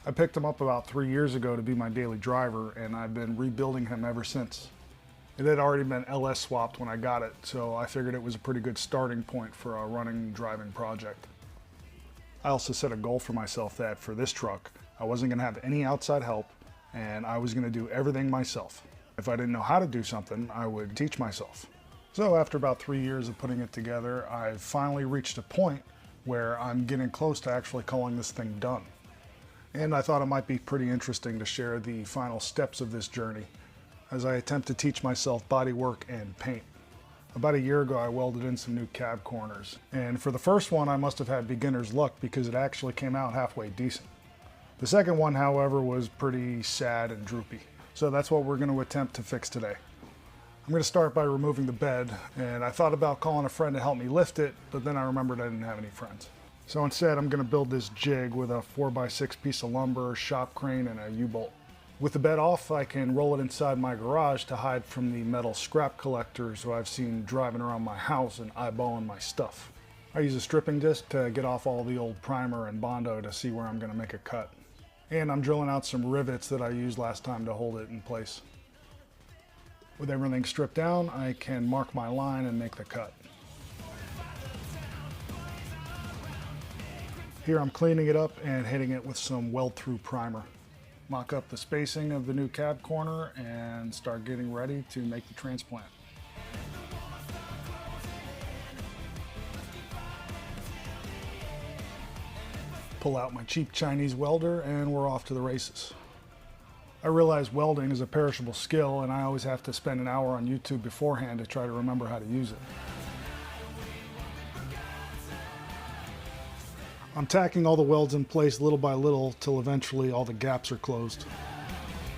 I picked him up about 3 years ago to be my daily driver, and I've been rebuilding him ever since. It had already been LS swapped when I got it, so I figured it was a pretty good starting point for a running driving project. I also set a goal for myself that for this truck, I wasn't going to have any outside help, and I was going to do everything myself. If I didn't know how to do something, I would teach myself. So after about 3 years of putting it together, I've finally reached a point where I'm getting close to actually calling this thing done. And I thought it might be pretty interesting to share the final steps of this journey as I attempt to teach myself bodywork and paint. About a year ago, I welded in some new cab corners, and for the first one I must have had beginner's luck because it actually came out halfway decent. The second one, however, was pretty sad and droopy, so that's what we're going to attempt to fix today. I'm going to start by removing the bed, and I thought about calling a friend to help me lift it, but then I remembered I didn't have any friends. So instead I'm going to build this jig with a 4x6 piece of lumber, shop crane, and a U-bolt. With the bed off, I can roll it inside my garage to hide from the metal scrap collectors who I've seen driving around my house and eyeballing my stuff. I use a stripping disc to get off all the old primer and Bondo to see where I'm going to make a cut. And I'm drilling out some rivets that I used last time to hold it in place. With everything stripped down, I can mark my line and make the cut. Here I'm cleaning it up and hitting it with some weld-through primer. Mock up the spacing of the new cab corner and start getting ready to make the transplant. Pull out my cheap Chinese welder and we're off to the races. I realize welding is a perishable skill and I always have to spend an hour on YouTube beforehand to try to remember how to use it. I'm tacking all the welds in place little by little till eventually all the gaps are closed.